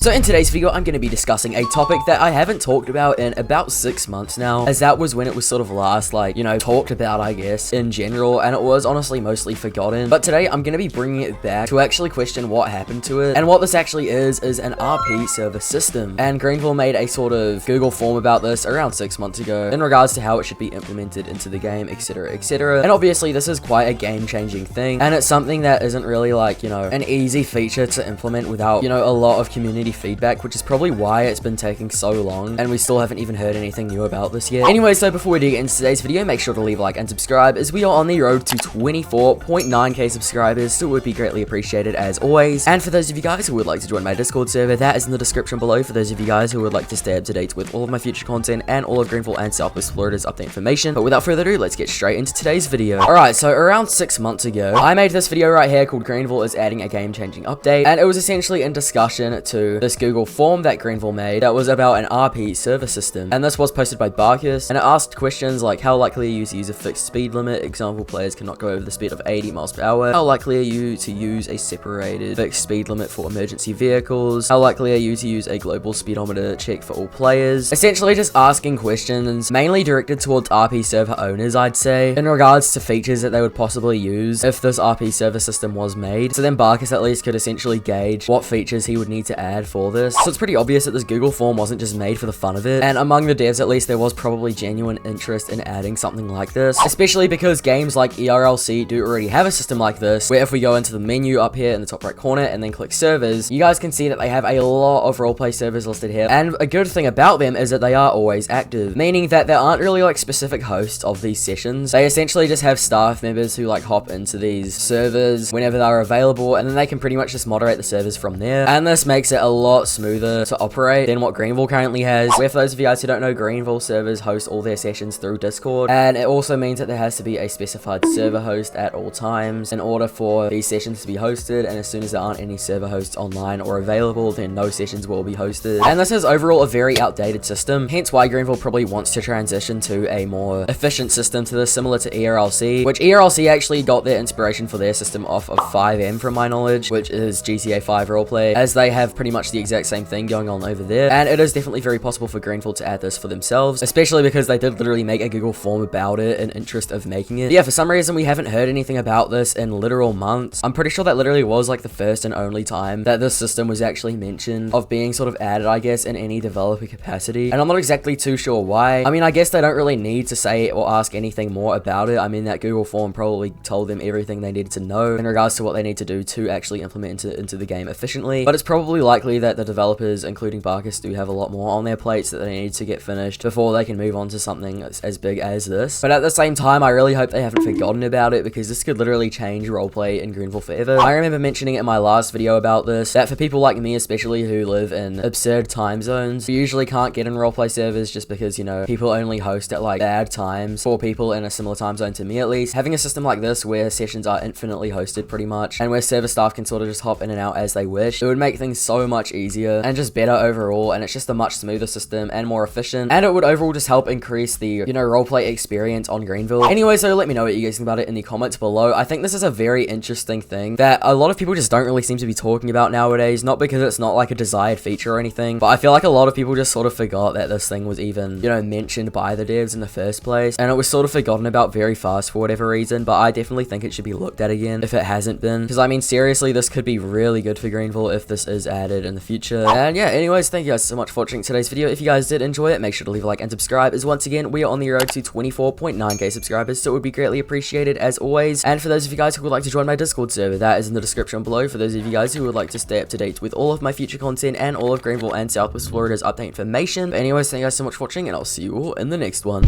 So in today's video, I'm going to be discussing a topic that I haven't talked about in about 6 months now, as that was when it was sort of last, talked about, I guess, in general, and it was honestly mostly forgotten. But today, I'm going to be bringing it back to actually question what happened to it, and what this actually is an RP server system. And Greenville made a sort of Google form about this around 6 months ago, in regards to how it should be implemented into the game, etc, etc. And obviously, this is quite a game-changing thing, and it's something that isn't really an easy feature to implement without, a lot of community feedback, which is probably why it's been taking so long, and we still haven't even heard anything new about this yet. Anyway, so before we dig into today's video, make sure to leave a like and subscribe, as we are on the road to 24.9k subscribers, so it would be greatly appreciated as always. And for those of you guys who would like to join my Discord server, that is in the description below. For those of you guys who would like to stay up to date with all of my future content and all of Greenville and Southwest Florida's update information. But without further ado, let's get straight into today's video. Alright, so around 6 months ago, I made this video right here called Greenville is adding a game-changing update, and it was essentially in discussion to this Google form that Greenville made that was about an RP server system, and this was posted by Barkus, and it asked questions like how likely are you to use a fixed speed limit, example players cannot go over the speed of 80 miles per hour, how likely are you to use a separated fixed speed limit for emergency vehicles, how likely are you to use a global speedometer check for all players. Essentially just asking questions mainly directed towards RP server owners, I'd say, in regards to features that they would possibly use if this RP server system was made, so then Barkus at least could essentially gauge what features he would need to add for this. So it's pretty obvious that this Google form wasn't just made for the fun of it, and among the devs at least there was probably genuine interest in adding something like this, especially because games like ERLC do already have a system like this, where if we go into the menu up here in the top right corner and then click servers, you guys can see that they have a lot of roleplay servers listed here, and a good thing about them is that they are always active, meaning that there aren't really specific hosts of these sessions. They essentially just have staff members who hop into these servers whenever they're available, and then they can pretty much just moderate the servers from there, and this makes it a lot smoother to operate than what Greenville currently has, where for those of you guys who don't know, Greenville servers host all their sessions through Discord, and it also means that there has to be a specified server host at all times in order for these sessions to be hosted, and as soon as there aren't any server hosts online or available, then no sessions will be hosted. And this is overall a very outdated system, hence why Greenville probably wants to transition to a more efficient system to this, similar to ERLC, which ERLC actually got their inspiration for their system off of 5M from my knowledge, which is GTA 5 roleplay, as they have pretty much the exact same thing going on over there, and it is definitely very possible for Greenville to add this for themselves, especially because they did literally make a Google form about it in interest of making it. But yeah, for some reason we haven't heard anything about this in literal months. I'm pretty sure that literally was the first and only time that this system was actually mentioned of being sort of added, I guess, in any developer capacity, and I'm not exactly too sure why. I mean, I guess they don't really need to say or ask anything more about it. I mean, that Google form probably told them everything they needed to know in regards to what they need to do to actually implement it into the game efficiently, but it's probably likely that the developers, including Barkus, do have a lot more on their plates that they need to get finished before they can move on to something as big as this. But at the same time, I really hope they haven't forgotten about it, because this could literally change roleplay in Greenville forever. I remember mentioning it in my last video about this, that for people like me especially who live in absurd time zones, we usually can't get in roleplay servers just because, people only host at bad times for people in a similar time zone to me at least. Having a system like this where sessions are infinitely hosted pretty much, and where server staff can sort of just hop in and out as they wish, it would make things so much easier and just better overall, and it's just a much smoother system and more efficient, and it would overall just help increase the, roleplay experience on Greenville. Anyway, so let me know what you guys think about it in the comments below. I think this is a very interesting thing that a lot of people just don't really seem to be talking about nowadays, not because it's not a desired feature or anything, but I feel like a lot of people just sort of forgot that this thing was even, mentioned by the devs in the first place, and it was sort of forgotten about very fast for whatever reason, but I definitely think it should be looked at again if it hasn't been, because I mean, seriously, this could be really good for Greenville if this is added in the future. And yeah, anyways, thank you guys so much for watching today's video. If you guys did enjoy it, make sure to leave a like and subscribe, as once again, we are on the road to 24.9k subscribers, so it would be greatly appreciated as always. And for those of you guys who would like to join my Discord server, that is in the description below. For those of you guys who would like to stay up to date with all of my future content and all of Greenville and Southwest Florida's update information. But anyways, thank you guys so much for watching, and I'll see you all in the next one.